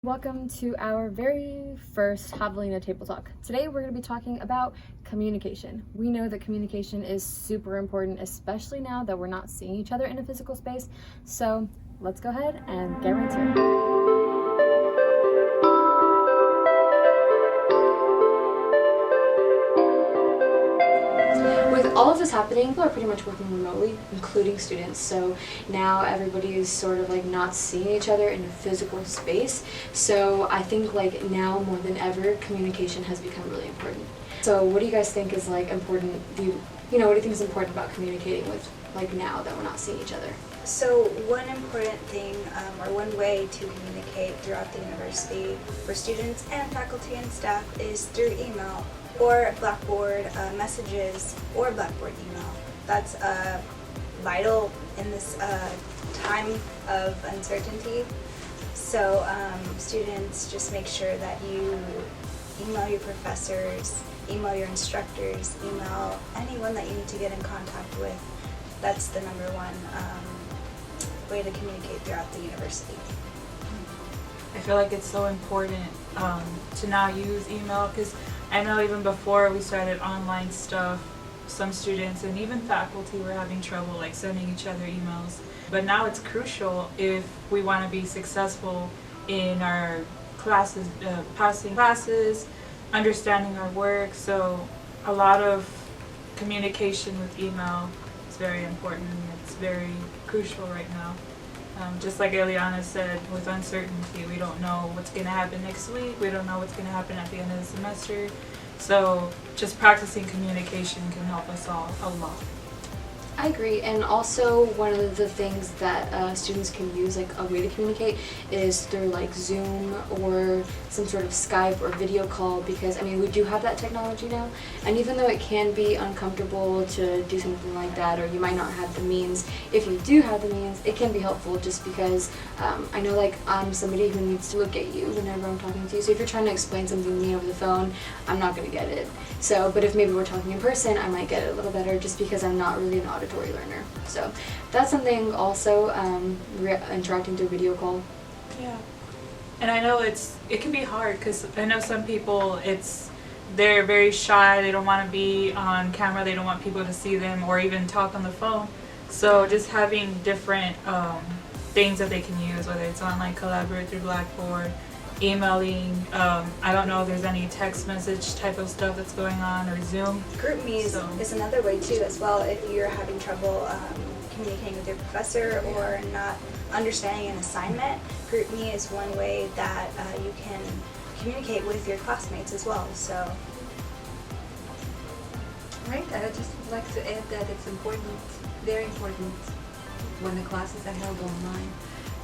Welcome to our very first Javelina Table Talk. Today we're going to be talking about communication. We know that communication is super important, especially now that we're not seeing each other in a physical space. So let's go ahead and get right to it. With all of this happening, people are pretty much working remotely, including students. So now everybody is sort of like not seeing each other in a physical space. So I think like now more than ever, communication has become really important. So what do you guys think is like important? What do you think is important about communicating with like now that we're not seeing each other? So one important thing, or one way to communicate throughout the university for students and faculty and staff is through email or Blackboard messages or Blackboard email. That's vital in this time of uncertainty. So students, just make sure that you email your professors, email your instructors, email anyone that you need to get in contact with. That's the number one way to communicate throughout the university. I feel like it's so important to not use email, because I know even before we started online stuff, some students and even faculty were having trouble like sending each other emails. But now it's crucial if we want to be successful in our classes, passing classes, understanding our work. So a lot of communication with email is very important. It's very crucial right now. Just like Eliana said, with uncertainty, we don't know what's going to happen next week. We don't know what's going to happen at the end of the semester. So just practicing communication can help us all a lot. I agree, and also one of the things that students can use, like a way to communicate, is through like Zoom or some sort of Skype or video call, because I mean we do have that technology now, and even though it can be uncomfortable to do something like that, or you might not have the means, if you do have the means, it can be helpful just because I know like I'm somebody who needs to look at you whenever I'm talking to you, so if you're trying to explain something to me over the phone, I'm not going to get it. So, but if maybe we're talking in person, I might get it a little better just because I'm not really an auditory learner. So that's something also, interacting through video call. Yeah. And I know it can be hard, because I know some people, they're very shy, they don't want to be on camera, they don't want people to see them or even talk on the phone. So just having different things that they can use, whether it's online collaborate through Blackboard, emailing, I don't know if there's any text message type of stuff that's going on, or Zoom. GroupMe is another way too as well if you're having trouble communicating with your professor or not understanding an assignment. GroupMe is one way that you can communicate with your classmates as well. So. Right, I would just like to add that it's important, very important, when the classes are held online,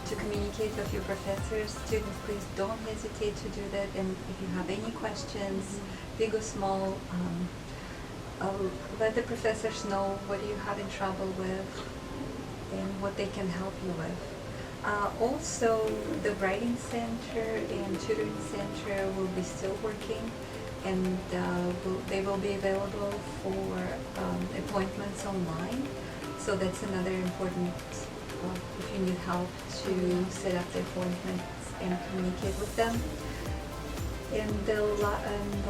to communicate with your professors. Students, please don't hesitate to do that, and if you have any questions, big or small, let the professors know what you're having trouble with and what they can help you with. Also, the Writing Center and Tutoring Center will be still working, and they will be available for appointments online. So that's another important, if you need help to set up the appointments and communicate with them. And the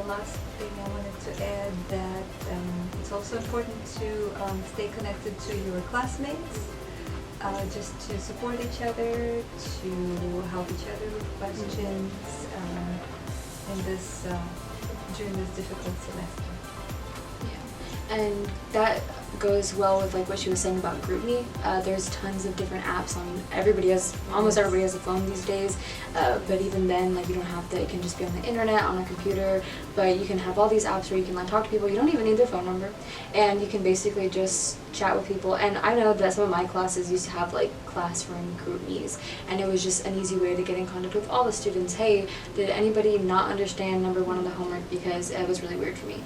last thing I wanted to add, that it's also important to stay connected to your classmates, just to support each other, to help each other with questions during this difficult semester. Yeah, and that goes well with like what she was saying about GroupMe. There's tons of different apps on almost everybody has a phone these days, but even then, like you don't have to, it can just be on the internet, on a computer, but you can have all these apps where you can like talk to people, you don't even need their phone number, and you can basically just chat with people. And I know that some of my classes used to have like classroom GroupMes, and it was just an easy way to get in contact with all the students. Hey, did anybody not understand number 1 on the homework, because it was really weird for me.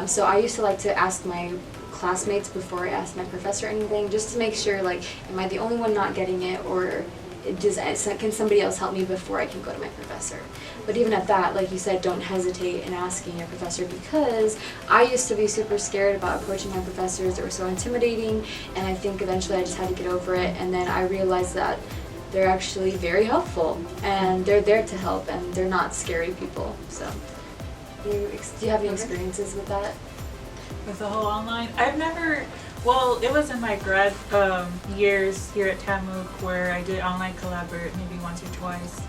So I used to like to ask my classmates before I asked my professor anything, just to make sure, like, am I the only one not getting it, or can somebody else help me before I can go to my professor? But even at that, like you said, don't hesitate in asking your professor, because I used to be super scared about approaching my professors. They were so intimidating, and I think eventually I just had to get over it, and then I realized that they're actually very helpful, and they're there to help, and they're not scary people. So, do you have any experiences with that? With the whole online? I've never, well, it was in my grad years here at TAMUC where I did online collaborate maybe once or twice.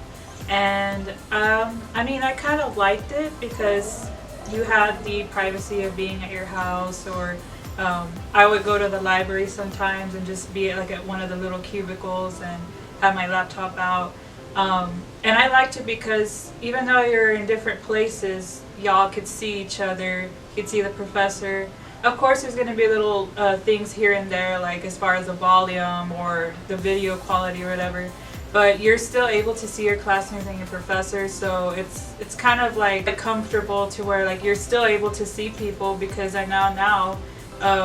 And I mean, I kind of liked it because you had the privacy of being at your house, or I would go to the library sometimes and just be like at one of the little cubicles and have my laptop out. And I liked it because even though you're in different places, y'all could see each other, you could see the professor. Of course, there's going to be little things here and there, like as far as the volume or the video quality or whatever, but you're still able to see your classmates and your professors, so it's kind of like comfortable to where like you're still able to see people, because I know now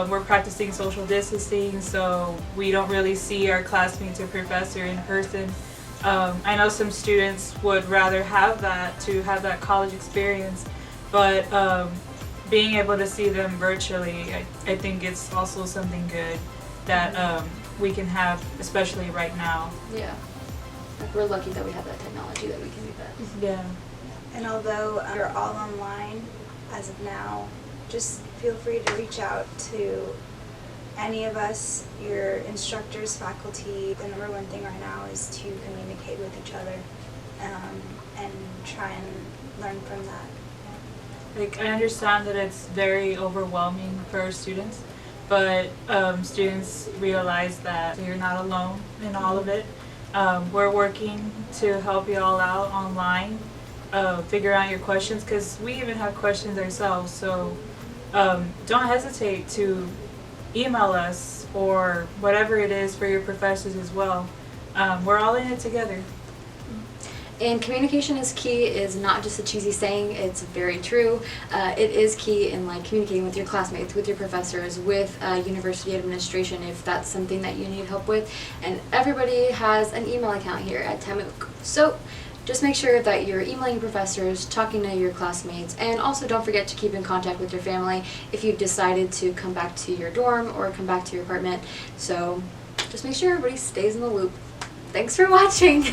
we're practicing social distancing, so we don't really see our classmates or professor in person. I know some students would rather have that to have that college experience, but being able to see them virtually, I think it's also something good that we can have, especially right now. Yeah. Like, we're lucky that we have that technology that we can do that. Yeah. And although you're all online as of now, just feel free to reach out to any of us, your instructors, faculty. The number one thing right now is to communicate with each other and try and learn from that. Like, I understand that it's very overwhelming for our students, but students realize that you're not alone in all of it. We're working to help you all out online, figure out your questions, because we even have questions ourselves, so don't hesitate to email us or whatever it is for your professors as well. We're all in it together. And communication is key is not just a cheesy saying, it's very true. It is key in like communicating with your classmates, with your professors, with university administration if that's something that you need help with. And everybody has an email account here at TAMUC. So just make sure that you're emailing your professors, talking to your classmates, and also don't forget to keep in contact with your family if you've decided to come back to your dorm or come back to your apartment. So just make sure everybody stays in the loop. Thanks for watching.